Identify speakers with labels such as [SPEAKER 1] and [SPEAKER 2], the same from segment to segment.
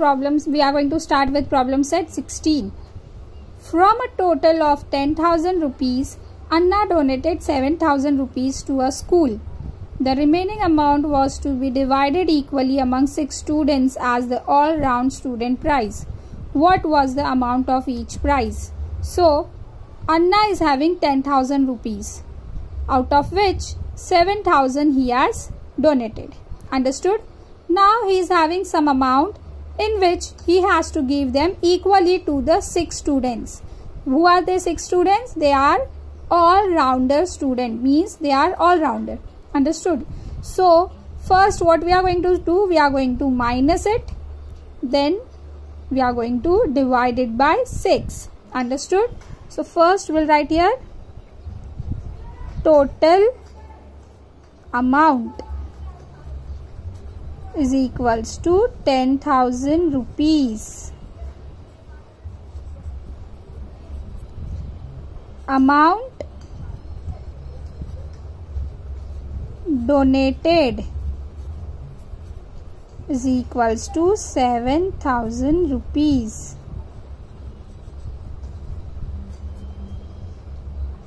[SPEAKER 1] problems. We are going to start with problem set 16. From a total of 10,000 rupees, Anna donated 7,000 rupees to a school. The remaining amount was to be divided equally among 6 students as the all-round student prize. What was the amount of each prize? So, Anna is having 10,000 rupees, out of which 7,000 he has donated. Understood? Now he is having some amount in which he has to give them equally to the 6 students. Who are the 6 students? They are all-rounder student, means they are all-rounder. Understood? So, first what we are going to do, we are going to minus it, then we are going to divide it by 6. Understood? So, first we will write here total amount is equals to 10,000 rupees. Amount donated is equals to 7,000 rupees.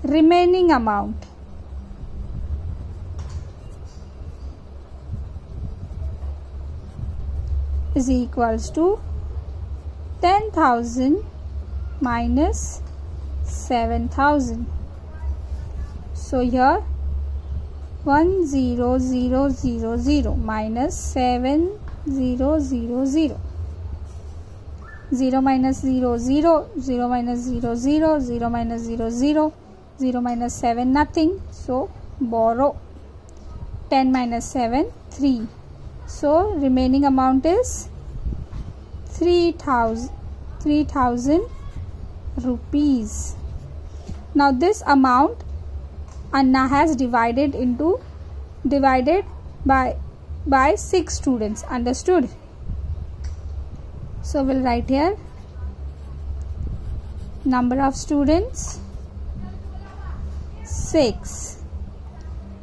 [SPEAKER 1] Remaining amount is equals to 10,000 minus 7,000. So here 1,0,0,0,0 minus 7,0,0,0. 0 minus 0, 0, 0 minus 0, 0, 0 minus 0, 0, 0 minus 7, nothing. So, borrow. 10 minus 7, 3. So, remaining amount is 3,000 rupees. Now, this amount Anna has divided by 6 students. Understood? So, we'll write here number of students 6.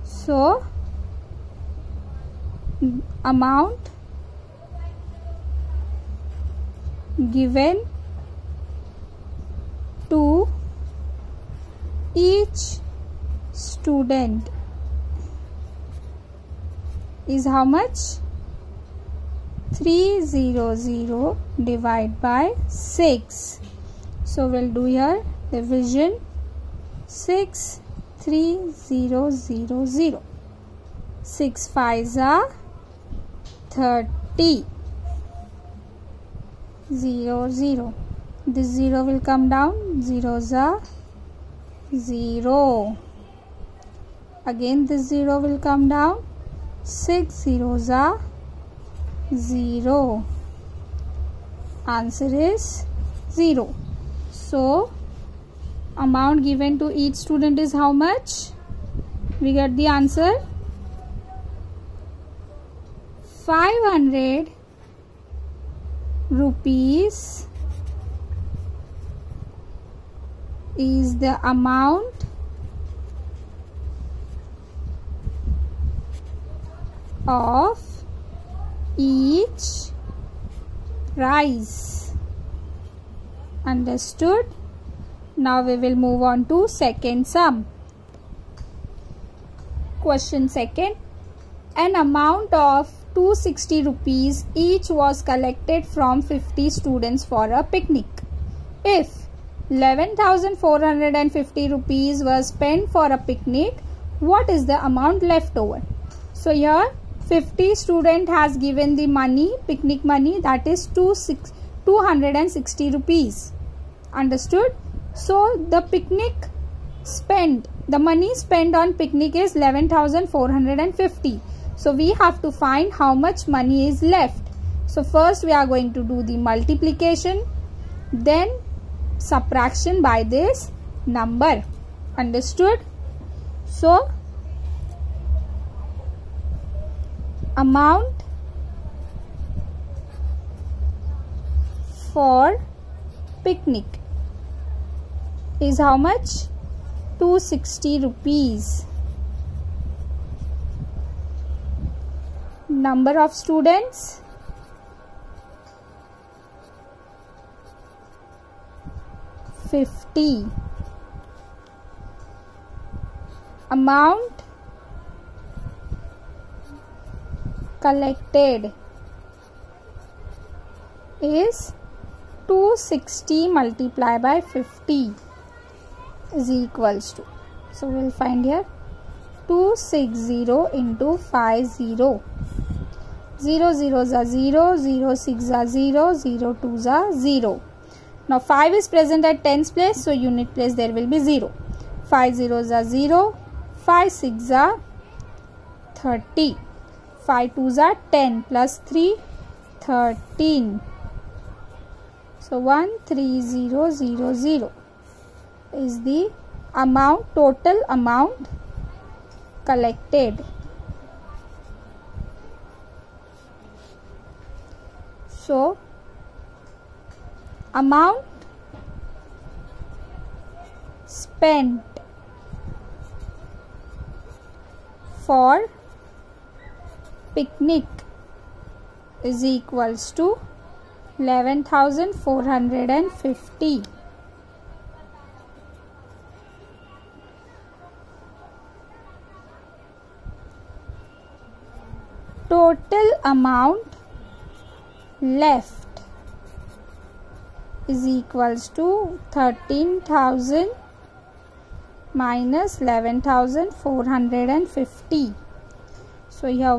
[SPEAKER 1] So, amount given to each student is how much? 300 divided by 6. So, we'll do here division 6, 3000. 6 5s are 30. 0 0. This 0 will come down. 0s are 0. Again this 0 will come down. 6 zeros are 0. Answer is 0. So, amount given to each student is how much? We get the answer 500 rupees is the amount of each prize. Understood? Now we will move on to second sum. Question second. An amount of 260 rupees each was collected from 50 students for a picnic. If 11,450 rupees was spent for a picnic, what is the amount left over? So here 50 student has given the money, picnic money, that is 260 rupees. Understood? So the money spent on picnic is 11,450. So we have to find how much money is left. So first we are going to do the multiplication, then subtraction by this number. Understood? So amount for picnic is how much? 260 rupees. Number of students 50. Amount collected is 260 multiplied by 50 is equals to, so we will find here 260 into 50. 0 zeros are 0, 0 6 are 0, 0 2s are 0. Now 5 is present at tens place, so unit place there will be 0. 5 zeros are 0, 5 6 are 30, 5 2s are 10 plus 3 13. So 13000 is the amount, total amount collected. So amount spent for picnic is equals to 11,450. Total amount left is equals to 13,000 minus 11,450. So here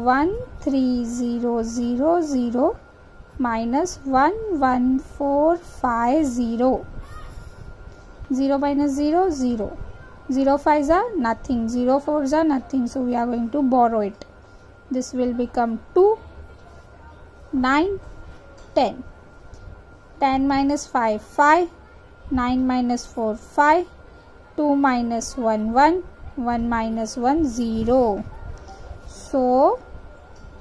[SPEAKER 1] 13000 minus 11450. 0 minus 0, 0. 0 5s are nothing, 0 4s are nothing. So we are going to borrow it. This will become 2, 9, 10. 10 minus 5, 5. 9 minus 4, 5. 2 minus 1, 1. 1 minus 1, 0. So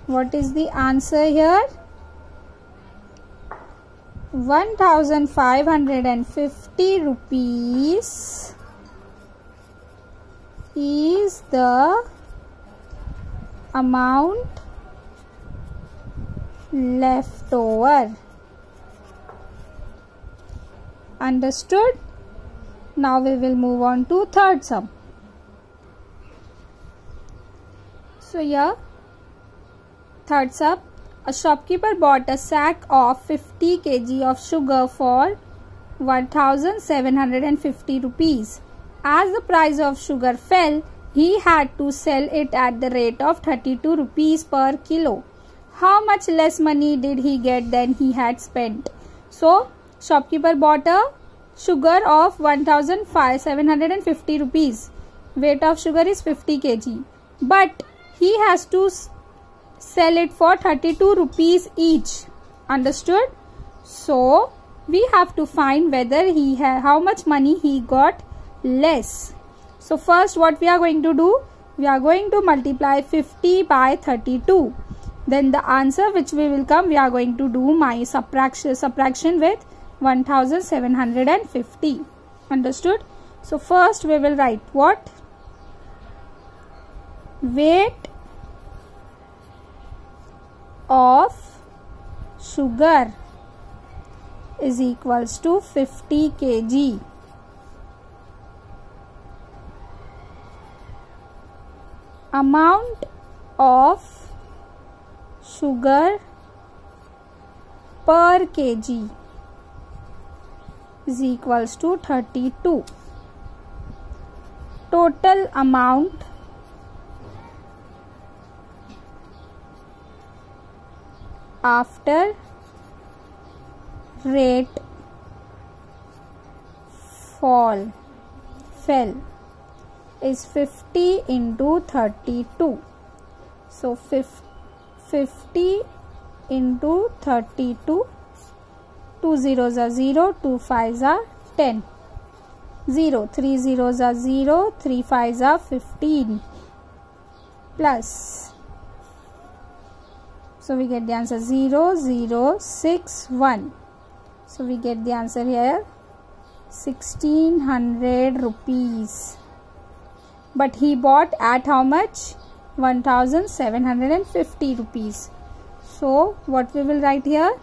[SPEAKER 1] what is the answer here? 1,550 rupees is the amount left over. Understood? Now we will move on to third sum. So here, third sum, a shopkeeper bought a sack of 50 kg of sugar for 1,750 rupees. As the price of sugar fell, he had to sell it at the rate of 32 rupees per kilo. How much less money did he get than he had spent? So, shopkeeper bought a sugar of 1,750 rupees. Weight of sugar is 50 kg. But he has to sell it for 32 rupees each. Understood? So, we have to find whether how much money he got less. So, first what we are going to do? We are going to multiply 50 by 32. Then the answer which we will come, we are going to do my subtraction with 1,750. Understood? So, first we will write what? Weight of sugar is equals to 50 kg. Amount of sugar per kg is equals to 32. Total amount after rate fell is 50 into 32. So 50 into 32. 2 zeros are 0, 2 5s are 10. 0, 3 zeros are 0, 3 5s are 15. Plus, so we get the answer 0, 0, 6, 1. So we get the answer here 1,600 rupees. But he bought at how much? 1,750 rupees. So what we will write here?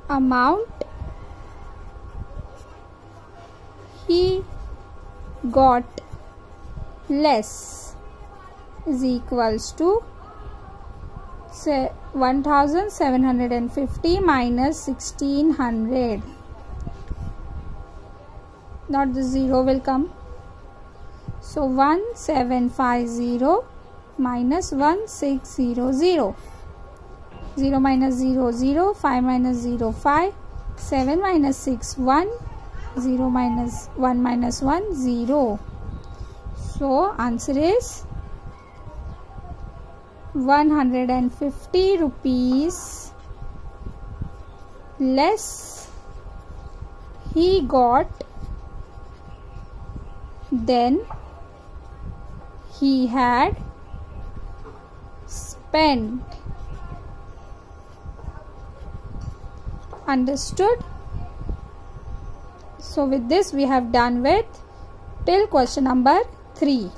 [SPEAKER 1] amount he got less is equals to 1750 minus 1600. Not the zero will come. So 1750 minus 1600. 0 minus 0 0, 5 minus 0 5, 7 minus 6 1, 0 minus 1 minus 1 0. So answer is 150 rupees less he got than he had spent. Understood? So with this we have done with till question number 3.